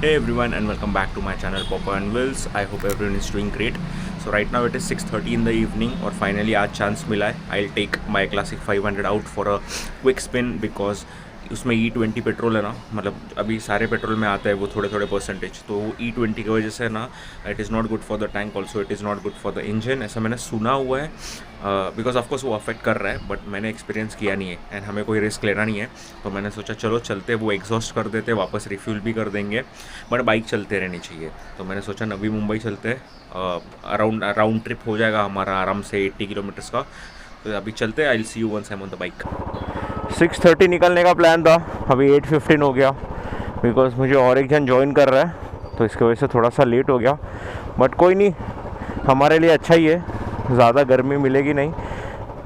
Hey everyone and welcome back to my channel Papa and Wills. I hope everyone is doing great. So right now it is 6:30 in the evening और finally आज chance मिला है. I'll take my classic 500 out for a quick spin because उसमें E20 petrol है ना, मतलब अभी सारे पेट्रोल में आता है वो थोड़े थोड़े परसेंटेज, तो E20 की वजह से ना it is not good for the tank, also it is not good for the engine, ऐसा मैंने सुना हुआ है. बिकॉज ऑफकोर्स वो अफेक्ट कर रहा है बट मैंने एक्सपीरियंस किया नहीं है एंड हमें कोई रिस्क लेना नहीं है. तो मैंने सोचा चलो चलते, वो एग्जॉस्ट कर देते, वापस रिफ्यूल भी कर देंगे, बट बाइक चलते रहनी चाहिए. तो मैंने सोचा नवी मुंबई चलते, राउंड ट्रिप हो जाएगा हमारा आराम से 80 किलोमीटर्स का. तो अभी चलते, I will see you once I am on the bike. 6:30 निकलने का प्लान था, अभी 8:15 हो गया बिकॉज मुझे और एक जन ज्वाइन कर रहा है तो इसकी वजह से थोड़ा सा लेट हो गया. बट कोई नहीं, हमारे लिए अच्छा ही है, ज़्यादा गर्मी मिलेगी नहीं.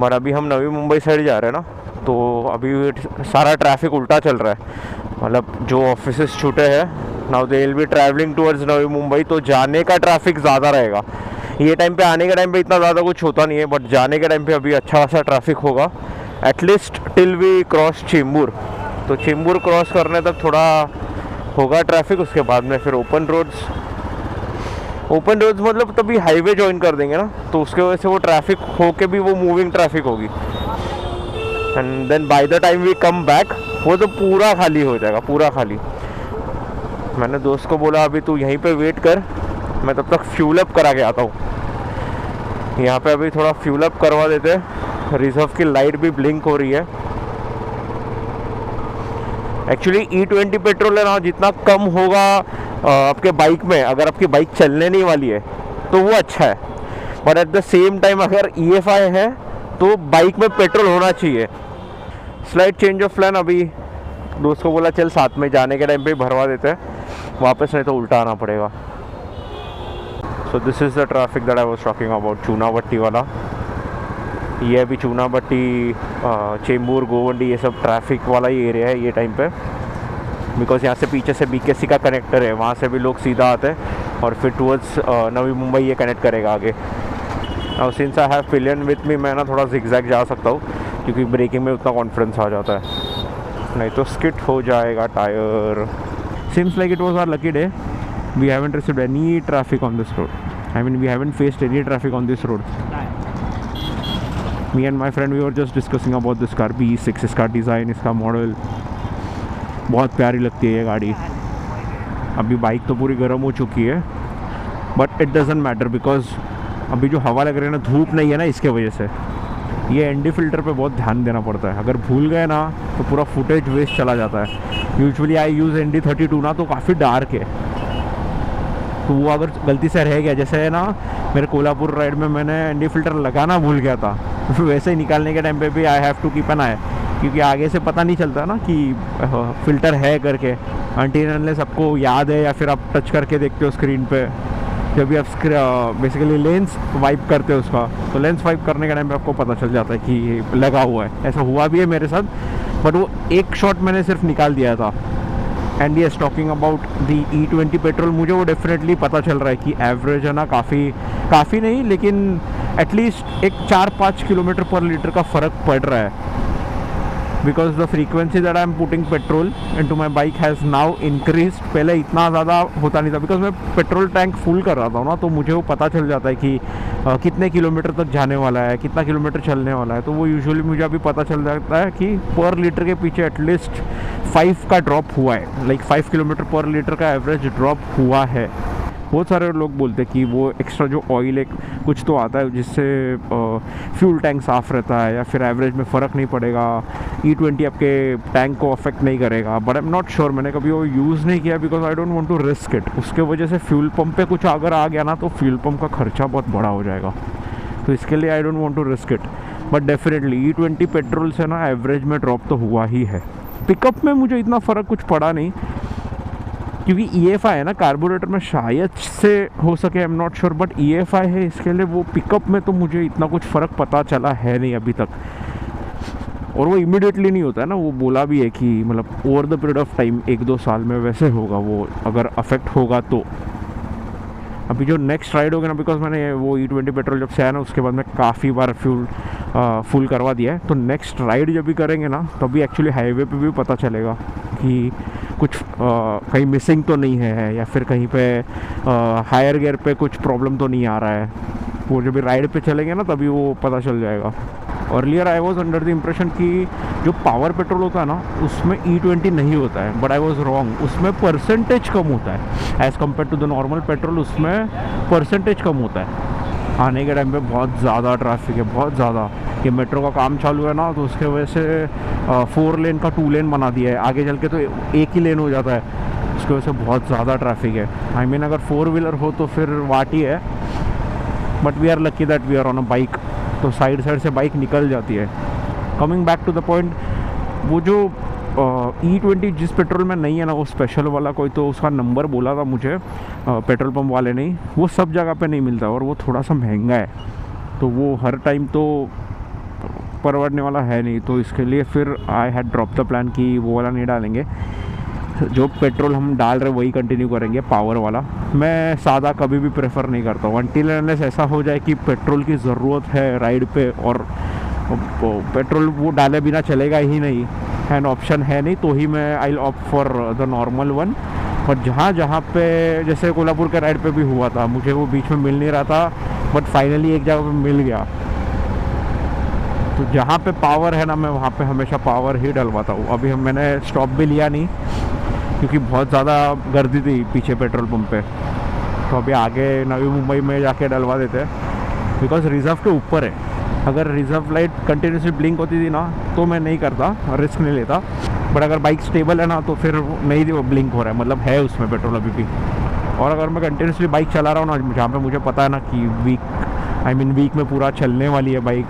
बट अभी हम नवी मुंबई साइड जा रहे हैं ना, तो अभी सारा ट्रैफिक उल्टा चल रहा है. मतलब जो ऑफिस छूटे हैं now they will be travelling towards Navi Mumbai, तो जाने का ट्रैफिक ज़्यादा रहेगा. ये टाइम पे आने के टाइम पे इतना ज़्यादा कुछ होता नहीं है, बट जाने के टाइम पे अभी अच्छा खासा ट्रैफिक होगा at least till we cross Chembur. तो चेंबूर क्रॉस करने तक थोड़ा होगा ट्रैफिक, उसके बाद में फिर ओपन रोड्स मतलब तभी हाईवे ज्वाइन कर देंगे ना, तो उसके वजह से वो ट्रैफिक होके भी वो मूविंग ट्रैफिक होगी. And then by the time we come back वो तो पूरा खाली हो जाएगा, पूरा खाली. मैंने दोस्त को बोला अभी तू यहीं पे वेट कर, मैं तब तक फ्यूल अप करा के आता हूँ. यहाँ पे अभी थोड़ा फ्यूल अप करवा देते, रिजर्व की लाइट भी ब्लिंक हो रही है. एक्चुअली E20 पेट्रोल है ना, जितना कम होगा आपके बाइक में, अगर आपकी बाइक चलने नहीं वाली है तो वो अच्छा है. But at the same time अगर EFI है तो बाइक में पेट्रोल होना चाहिए. Slide change of plan. अभी दोस्त को बोला चल साथ में जाने के टाइम पे भरवा देते हैं वापस, नहीं तो उल्टा आना पड़ेगा. So this is the traffic that I was talking about, Chunabhatti वाला. ये अभी चूनाभट्टी, चेंबूर, गोवंडी, ये सब ट्रैफिक वाला ही एरिया है ये टाइम पे, बिकॉज यहाँ से पीछे से BKC का कनेक्टर है, वहाँ से भी लोग सीधा आते हैं और फिर टूवर्ड्स नवी मुंबई ये कनेक्ट करेगा आगे. और since I have pillion with me, मैं ना थोड़ा जिगजैग जा सकता हूँ क्योंकि ब्रेकिंग में उतना कॉन्फिडेंस आ जाता है, नहीं तो स्किट हो जाएगा tyre. Seems like it was our lucky day. We haven't received any traffic on this road. I mean we haven't faced any traffic on this road. Me and my friend we were just discussing about this car B6, इसका design, इसका model बहुत प्यारी लगती है ये गाड़ी. अभी bike तो पूरी गर्म हो चुकी है but it doesn't matter because अभी जो हवा लग रही है ना, धूप नहीं है ना, इसके वजह से ये ND फिल्टर पे बहुत ध्यान देना पड़ता है. अगर भूल गए ना तो पूरा फुटेज वेस्ट चला जाता है. यूजुअली आई यूज़ ND32 ना, तो काफ़ी डार्क है, तो वो अगर गलती से रह गया, जैसे है ना मेरे कोल्हापुर राइड में मैंने ND फिल्टर लगाना भूल गया था, वैसे ही निकालने के टाइम पे भी I have to keep an eye, क्योंकि आगे से पता नहीं चलता ना कि फ़िल्टर है करके. अनटिल अनलेस आपको याद है या फिर आप टच करके देखते हो स्क्रीन पे, जब भी आप बेसिकली लेंस वाइप करते हो उसका, तो लेंस वाइप करने के टाइम पे आपको पता चल जाता है कि लगा हुआ है. ऐसा हुआ भी है मेरे साथ, बट वो एक शॉट मैंने सिर्फ निकाल दिया था. And yes, talking about the E20 petrol, मुझे वो डेफिनेटली पता चल रहा है कि एवरेज है ना काफ़ी नहीं, लेकिन एटलीस्ट एक 4-5 किलोमीटर पर लीटर का फ़र्क पड़ रहा है. Because the frequency that I am putting petrol into my bike has now increase. पहले इतना ज़्यादा होता नहीं था बिकॉज मैं पेट्रोल टैंक फुल कर रहा था ना, तो मुझे वो पता चल जाता है कि कितने किलोमीटर तक जाने वाला है, कितना किलोमीटर चलने वाला है. तो वो यूजुअली मुझे अभी पता चल जाता है कि पर लीटर के पीछे एटलीस्ट 5 का ड्रॉप हुआ है, लाइक 5 किलोमीटर पर लीटर का एवरेज ड्रॉप हुआ है. बहुत सारे लोग बोलते हैं कि वो एक्स्ट्रा जो ऑयल एक कुछ तो आता है जिससे फ्यूल टैंक साफ़ रहता है या फिर एवरेज में फ़र्क नहीं पड़ेगा, E20 आपके टैंक को अफेक्ट नहीं करेगा. But I am not sure, मैंने कभी वो यूज़ नहीं किया because I don't want to risk it. उसके वजह से फ्यूल पंप पे कुछ अगर आ गया ना तो फ्यूल पंप का खर्चा बहुत बड़ा हो जाएगा, तो इसके लिए I don't want to risk it. But definitely E20 petrol से ना एवरेज में ड्रॉप तो हुआ ही है. पिकअप में मुझे इतना फ़र्क कुछ पड़ा नहीं क्योंकि EFI है ना, कार्बोरेटर में शायद से हो सके, आई am not sure, but EFI है, इसके लिए वो पिकअप में तो मुझे इतना कुछ फ़र्क पता चला है नहीं अभी तक. और वो इमीडिएटली नहीं होता है ना, वो बोला भी है कि मतलब over the period of time 1-2 साल में वैसे होगा वो, अगर अफेक्ट होगा तो. अभी जो नेक्स्ट राइड होगा ना, बिकॉज मैंने वो E20 पेट्रोल जब से आया ना उसके बाद मैं काफ़ी बार फुल करवा दिया है, तो नेक्स्ट राइड जब भी करेंगे ना तभी एक्चुअली हाईवे पे भी पता चलेगा कि कुछ कहीं मिसिंग तो नहीं है या फिर कहीं पे हायर गियर पे कुछ प्रॉब्लम तो नहीं आ रहा है। वो जब भी राइड पे चलेंगे ना तभी वो पता चल जाएगा। Earlier I was under the impression कि जो पावर पेट्रोल होता है ना उसमें E20 नहीं होता है, बट आई वॉज रॉन्ग। उसमें परसेंटेज कम होता है as compare to the normal petrol, उसमें परसेंटेज कम होता है। आने के टाइम पे बहुत ज़्यादा ट्रैफिक है, बहुत ज़्यादा। ये मेट्रो का काम चालू है ना तो उसके वजह से 4 लेन का 2 लेन बना दिया है, आगे चल के तो एक ही लेन हो जाता है, उसकी वजह से बहुत ज़्यादा ट्रैफिक है। आई मीन अगर 4 व्हीलर हो तो फिर वाट ही है, but we are lucky that we are on a bike, तो साइड से बाइक निकल जाती है। Coming back to the point, वो जो E20 जिस पेट्रोल में नहीं है ना वो स्पेशल वाला, कोई तो उसका नंबर बोला था मुझे पेट्रोल पंप वाले ने, वो सब जगह पे नहीं मिलता और वो थोड़ा सा महंगा है, तो वो हर टाइम तो परवड़ने वाला है नहीं। तो इसके लिए फिर I had drop the plan कि वो वाला नहीं डालेंगे, जो पेट्रोल हम डाल रहे वही कंटिन्यू करेंगे, पावर वाला। मैं सादा कभी भी प्रेफर नहीं करता हूँ अनटिल अनलेस ऐसा हो जाए कि पेट्रोल की ज़रूरत है राइड पे और पेट्रोल वो डाले बिना चलेगा ही नहीं, एंड ऑप्शन है नहीं, तो ही मैं आई opt for the normal one. और जहाँ पे जैसे कोल्हापुर के राइड पे भी हुआ था, मुझे वो बीच में मिल नहीं रहा था, बट फाइनली एक जगह पे मिल गया। तो जहाँ पे पावर है ना मैं वहाँ पे हमेशा पावर ही डलवाता हूँ। अभी मैंने स्टॉप भी लिया नहीं क्योंकि बहुत ज़्यादा गर्दी थी पीछे पेट्रोल पंप पे, तो अभी आगे नवी मुंबई में जाके डलवा देते हैं, बिकॉज रिजर्व के ऊपर है। अगर रिजर्व लाइट कंटिन्यूसली ब्लिंक होती थी ना तो मैं नहीं करता, रिस्क नहीं लेता, बट अगर बाइक स्टेबल है ना तो फिर नहीं वो ब्लिंक हो रहा है, मतलब है उसमें पेट्रोल अभी भी। और अगर मैं कंटिन्यूसली बाइक चला रहा हूँ ना जहाँ पे मुझे पता है ना कि वीक में पूरा चलने वाली है bike,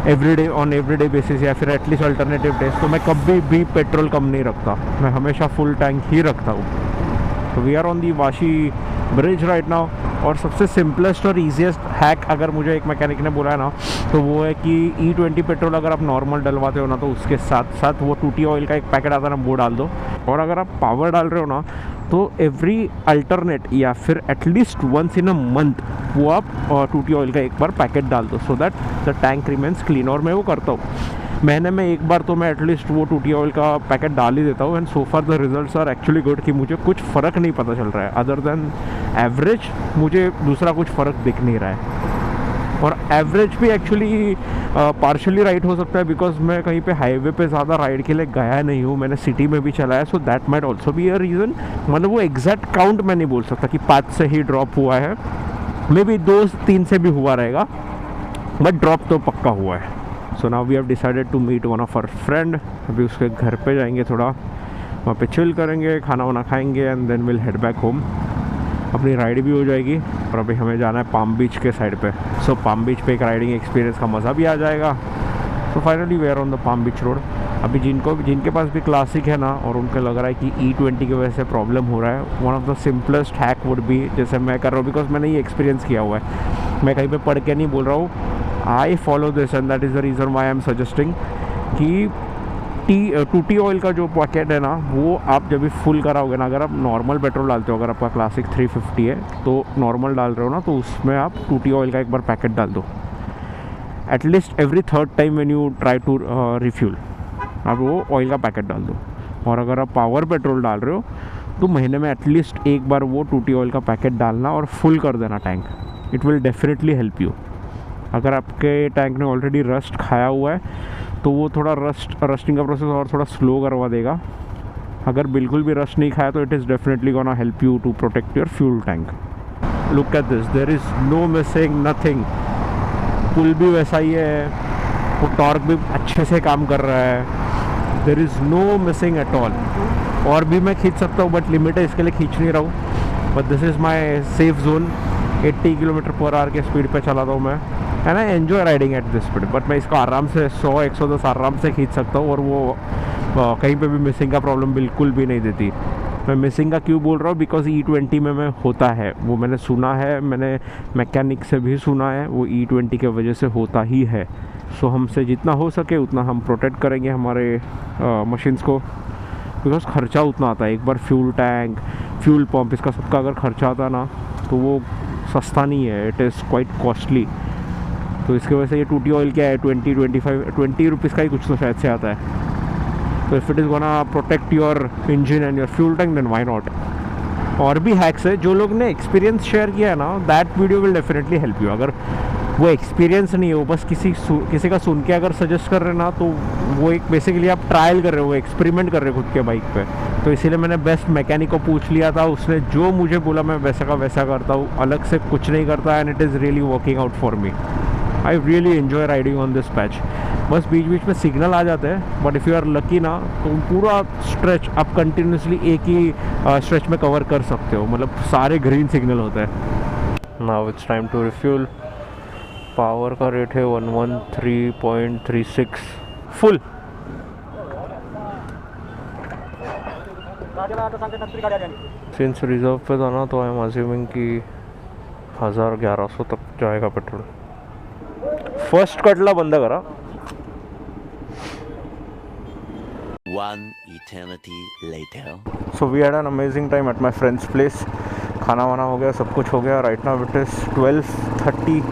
everyday on everyday basis या फिर एटलीस्ट अल्टरनेटिव डेज, तो मैं कभी भी पेट्रोल कम नहीं रखता, मैं हमेशा फुल टैंक ही रखता हूँ। तो we are on the Vashi bridge right now. और सबसे सिंपलेस्ट और ईजीएस्ट हैक अगर मुझे एक मैकेनिक ने बोला है ना तो वो है कि E20 पेट्रोल अगर आप नॉर्मल डलवाते हो ना तो उसके साथ साथ वो 2T ऑयल का एक पैकेट आता है ना वो डाल दो। और अगर आप पावर डाल रहे हो ना तो एवरी अल्टरनेट या फिर at least once in a month वो आप 2T ऑयल का एक बार पैकेट डाल दो, so that the tank remains clean. और मैं वो करता हूँ, महीने में एक बार तो मैं एटलीस्ट वो 2T ऑयल का पैकेट डाल ही देता हूँ, and so far the results are actually good कि मुझे कुछ फ़र्क नहीं पता चल रहा है, अदर देन एवरेज मुझे दूसरा कुछ फ़र्क दिख नहीं रहा है। और एवरेज भी एक्चुअली पार्शली राइट हो सकता है, बिकॉज मैं कहीं पे हाईवे पे ज़्यादा राइड के लिए गया नहीं हूँ, मैंने सिटी में भी चलाया, so that might also be a reason. मतलब वो एग्जैक्ट काउंट मैं नहीं बोल सकता कि 5 से ही ड्रॉप हुआ है, मे बी 2-3 से भी हुआ रहेगा, बट ड्रॉप तो पक्का हुआ है। So now we have decided to meet one of our friend. अभी उसके घर पे जाएंगे, थोड़ा वहाँ पे चिल करेंगे, खाना वाना खाएंगे, and then will head back home. अपनी राइड भी हो जाएगी और अभी हमें जाना है पाम बीच के साइड पे। सो पाम बीच पे एक राइडिंग एक्सपीरियंस का मज़ा भी आ जाएगा। So finally we are on the Palm Beach Road. अभी जिनके पास भी क्लासिक है ना और उनको लग रहा है कि E20 की वजह से प्रॉब्लम हो रहा है, one of the simplest hack would be जैसे मैं कर रहा हूँ, बिकॉज मैंने ये एक्सपीरियंस किया हुआ है, मैं कहीं पे पढ़ के नहीं बोल रहा हूँ, I follow this and that is the reason why I am suggesting कि 2T ऑयल का जो पैकेट है ना वो आप जब भी फुल कराओगे ना, अगर आप नॉर्मल पेट्रोल डालते हो, अगर आपका क्लासिक 350 है तो नॉर्मल डाल रहे हो ना, तो उसमें आप 2T ऑयल का एक बार पैकेट डाल दो, at least every third time when you try to refuel आप वो ऑयल का पैकेट डाल दो। और अगर आप पावर पेट्रोल डाल रहे हो तो महीने में एटलीस्ट एक बार वो 2T ऑयल का पैकेट डालना और फुल कर देना tank. It will definitely help you. अगर आपके टैंक ने ऑलरेडी रस्ट खाया हुआ है तो वो थोड़ा रस्टिंग का प्रोसेस और थोड़ा स्लो करवा देगा। अगर बिल्कुल भी रस्ट नहीं खाया तो it is definitely gonna help you to protect your fuel tank. Look at this, there is no missing nothing. पुल भी वैसा ही है, वो टॉर्क भी अच्छे से काम कर रहा है, there is no missing at all. और भी मैं खींच सकता हूँ बट लिमिट है, इसके लिए खींच नहीं रहा हूँ, but this is my safe zone. 80 km/h के स्पीड पे चलाता हूँ मैं, and I enjoy riding at this speed, but मैं इसको आराम से 100-110 आराम से खींच सकता हूँ, और वो कहीं पे भी मिसिंग का प्रॉब्लम बिल्कुल भी नहीं देती। मैं मिसिंग का क्यों बोल रहा हूँ, बिकॉज E20 में होता है, वो मैंने सुना है, मैंने मैकेनिक से भी सुना है, वो E20 के वजह से होता ही है। सो हमसे जितना हो सके उतना हम प्रोटेक्ट करेंगे हमारे मशीन्स को, बिकॉज खर्चा उतना आता है। एक बार फ्यूल टैंक, फ्यूल पंप, इसका सबका अगर खर्चा आता ना तो वो सस्ता नहीं है, इट इज़ क्वाइट कॉस्टली। तो इसके वजह से ये 2T ऑयल क्या है, 20 रुपीज़ का ही कुछ तो शायद से आता है। तो if it is gonna protect your engine and your fuel tank then why not. और भी हैक्स है जो लोग ने एक्सपीरियंस शेयर किया है ना, that video will definitely help you. अगर वो एक्सपीरियंस नहीं है, वो बस किसी का सुन के अगर सजेस्ट कर रहे हैं ना, तो वो एक बेसिकली आप ट्रायल कर रहे हो, एक्सपेरिमेंट कर रहे हो खुद के बाइक पे। तो इसीलिए मैंने बेस्ट मैकेनिक को पूछ लिया था, उसने जो मुझे बोला मैं वैसा का वैसा करता हूँ, अलग से कुछ नहीं करता, and it is really working out for me. I really enjoy riding on this patch. बस बीच बीच में सिग्नल आ जाते हैं, but if you are lucky ना तो पूरा स्ट्रेच आप कंटिन्यूसली एक ही स्ट्रेच में कवर कर सकते हो, मतलब सारे ग्रीन सिग्नल होते हैं। Now it's time to refuel. Power का रेट है 113.36 फुल। सिंस रिजर्व पे था ना, तो आई एम अज्यूमिंग कि 1000-1100 तक जाएगा पेट्रोल। फर्स्ट कटला बंद करा। One eternity later. So we had an amazing time at my friend's place. खाना वाना हो गया, सब कुछ हो गया। Right now it is 12:30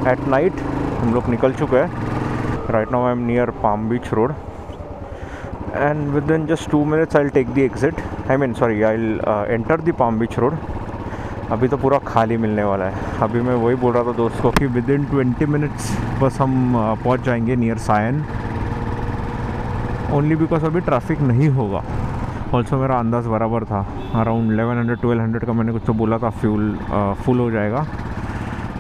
at night. हम लोग निकल चुके हैं। Right now I am near Palm Beach Road and within just 2 minutes I will take the exit. I mean sorry, I will enter the Palm Beach Road. अभी तो पूरा खाली मिलने वाला है। अभी मैं वही बोल रहा था दोस्त को कि विद इन 20 minutes बस हम पहुंच जाएंगे नियर सायन, ओनली बिकॉज अभी ट्रैफिक नहीं होगा। ऑल्सो मेरा अंदाज़ बराबर था, अराउंड 1100-1200 का मैंने कुछ तो बोला था फ्यूल फुल हो जाएगा।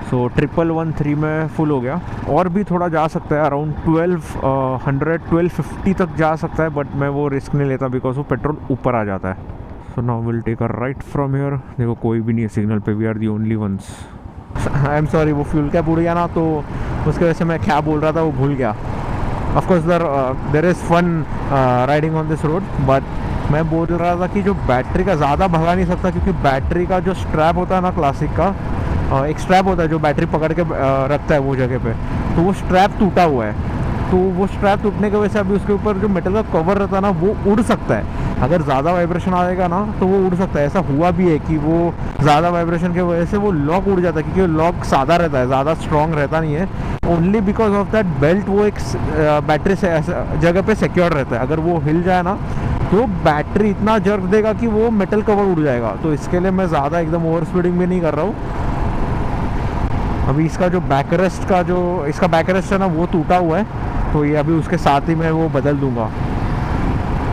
सो 1113 में फुल हो गया, और भी थोड़ा जा सकता है, अराउंड 1250 तक जा सकता है, बट मैं वो रिस्क नहीं लेता बिकॉज वो पेट्रोल ऊपर आ जाता है। So now will take a right from here. देखो कोई भी नहीं है सिग्नल पे, we are the only ones. I am sorry, वो फ्यूल कैप उड़ गया ना, तो उसकी वजह से मैं क्या बोल रहा था वो भूल गया। Of course there is fun riding on this road, but मैं बोल रहा था कि जो बैटरी का ज़्यादा भगा नहीं सकता, क्योंकि बैटरी का जो स्ट्रैप होता है ना क्लासिक का, एक स्ट्रैप होता है जो बैटरी पकड़ के रखता है वो जगह पे, तो वो स्ट्रैप टूटा हुआ है। तो वो स्ट्रैप टूटने की वजह से अभी उसके ऊपर जो मेटल का कवर रहता है ना, वो उड़ सकता है। अगर ज़्यादा वाइब्रेशन आएगा ना तो वो उड़ सकता है। ऐसा हुआ भी है कि वो ज़्यादा वाइब्रेशन की वजह से वो लॉक उड़ जाता है, क्योंकि लॉक सादा रहता है, ज़्यादा स्ट्रॉन्ग रहता नहीं है। Only because of that belt वो एक बैटरी से जगह पे सिक्योर रहता है। अगर वो हिल जाए ना तो बैटरी इतना जर्क देगा कि वो मेटल कवर उड़ जाएगा। तो इसके लिए मैं ज़्यादा एकदम ओवर स्पीडिंग भी नहीं कर रहा हूँ। अभी इसका जो बैकरेस्ट का जो इसका बैकरेस्ट है ना, वो टूटा हुआ है, तो ये अभी उसके साथ ही मैं वो बदल दूंगा,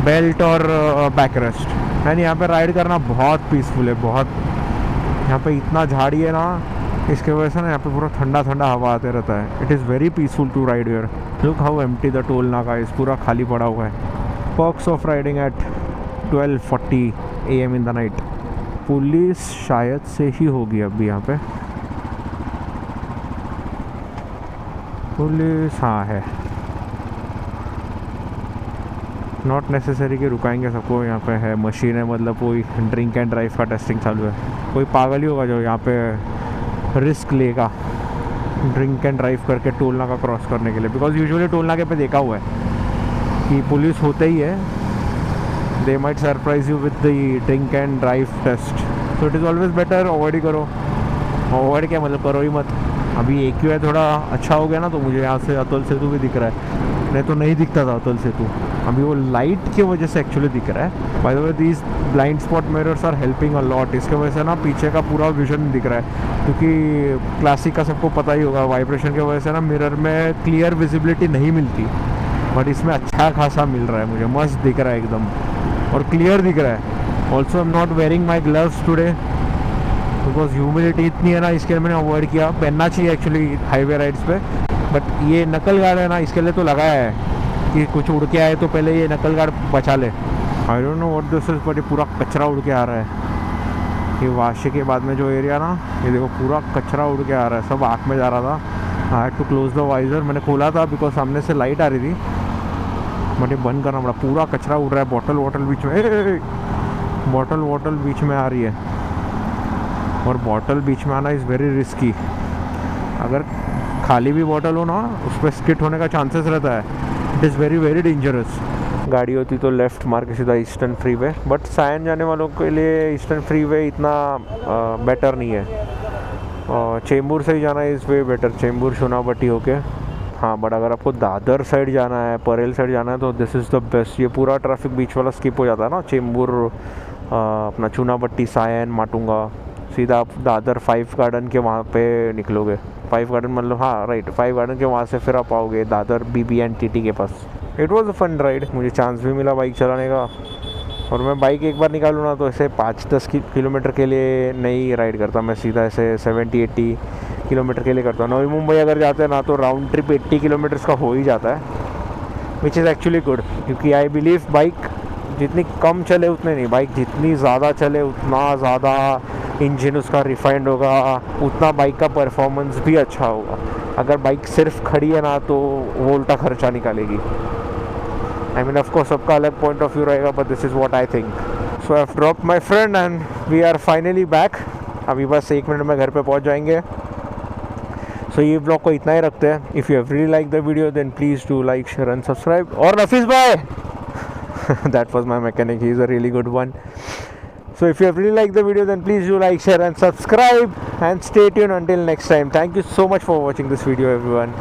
बेल्ट और बैकरेस्ट। एंड यहाँ पे राइड करना बहुत पीसफुल है, बहुत। यहाँ पे इतना झाड़ी है ना, इसके वजह से ना यहाँ पे पूरा ठंडा ठंडा हवा आते रहता है। It is very peaceful to ride here. Look how empty the toll naka is, पूरा खाली पड़ा हुआ है। Perks of riding at 12:40 AM in the night. Police शायद से ही होगी अभी यहाँ पे, पुलिस हाँ है। नॉट नेसेसरी कि रुकाएंगे सबको, यहाँ पे है मशीन है, मतलब कोई ड्रिंक एंड ड्राइव का टेस्टिंग चालू है। कोई पागल ही होगा जो यहाँ पे रिस्क लेगा ड्रिंक एंड ड्राइव करके टोल नाका क्रॉस करने के लिए, बिकॉज यूजुअली टोल नाके पे देखा हुआ है कि पुलिस होते ही है, they might surprise you with the drink and drive test. So it is always better avoid ही करो। अवॉइड क्या मतलब, करो ही मत। अभी AQ है थोड़ा अच्छा हो गया ना, तो मुझे यहाँ से अतुल सेतु भी दिख रहा है, नहीं तो नहीं दिखता था अतुल सेतु। अभी वो लाइट की वजह से एक्चुअली दिख रहा है। By the way these blind spot mirrors are helping a lot. इसके वजह से ना पीछे का पूरा विजन दिख रहा है, क्योंकि क्लासिक का सबको पता ही होगा, वाइब्रेशन की वजह से ना मिरर में क्लियर विजिबिलिटी नहीं मिलती, बट इसमें अच्छा खासा मिल रहा है मुझे, मस्त दिख रहा है एकदम, और क्लियर दिख रहा है। Also I am not wearing my gloves today because humidity इतनी है ना, इसके लिए मैंने अवॉइड किया। पहनना चाहिए एक्चुअली हाईवे राइड्स पे, बट ये नकल गार्ड है ना, इसके लिए तो लगाया है कि कुछ उड़ के आए तो पहले ये नकल गार्ड बचा ले। I don't know what this is, but ये पूरा कचरा उड़ के आ रहा है। ये वाशी के बाद में जो एरिया ना, ये देखो पूरा कचरा उड़ के आ रहा है, सब आँख में जा रहा था। I had to close the visor. मैंने खोला था बिकॉज सामने से लाइट आ रही थी, बट ये बंद करना पड़ा। पूरा कचरा उड़ रहा है, बॉटल बीच में, बॉटल बीच में आ रही है, और बॉटल बीच में आना इज़ वेरी रिस्की। अगर खाली भी बॉटल हो ना, उस पर स्किट होने का चांसेस रहता है। It is very very dangerous. गाड़ी होती तो लेफ़्ट मार के सीधा ईस्टर्न फ्रीवे, बट सायन जाने वालों के लिए ईस्टर्न फ्रीवे इतना बेटर नहीं है। चेंबूर से ही जाना is way better, Chembur Sonapatti होके हाँ, बट अगर आपको दादर साइड जाना है, परेल साइड जाना है तो दिस इज़ द बेस्ट। ये पूरा ट्रैफिक बीच वाला स्किप हो जाता है ना, चेंबूर, अपना चूनापट्टी, सायन, माटुंगा, सीधा आप दादर 5 गार्डन के वहाँ पे निकलोगे। 5 गार्डन मतलब, हाँ राइट, 5 गार्डन के वहाँ से फिर आप आओगे दादर BBNTT के पास। It was a fun ride, मुझे चांस भी मिला बाइक चलाने का। और मैं बाइक एक बार निकालूँ ना तो ऐसे 5-10 किलोमीटर के लिए नहीं राइड करता, मैं सीधा ऐसे 70-80 किलोमीटर के लिए करता हूँ। नवी मुंबई अगर जाते हैं ना तो राउंड ट्रिप 80 किलोमीटर्स का हो ही जाता है, विच इज़ एक्चुअली गुड, क्योंकि आई बिलीव बाइक जितनी कम चले उतने नहीं, बाइक जितनी ज़्यादा चले उतना ज़्यादा इंजन उसका रिफाइंड होगा, उतना बाइक का परफॉर्मेंस भी अच्छा होगा। अगर बाइक सिर्फ खड़ी है ना तो वो उल्टा खर्चा निकालेगी। आई मीन ऑफ कोर्स सबका अलग पॉइंट ऑफ व्यू रहेगा, but this is what I think. So I have dropped my friend and we are finally back. अभी बस 1 मिनट में घर पे पहुंच जाएंगे। सो ये ब्लॉग को इतना ही रखते हैं। If you have really like the video then please do like, share and subscribe. और नफीस भाई that was my mechanic, he's a really good one. So if you have really liked the video then please do like, share and subscribe, and stay tuned until next time. Thank you so much for watching this video everyone.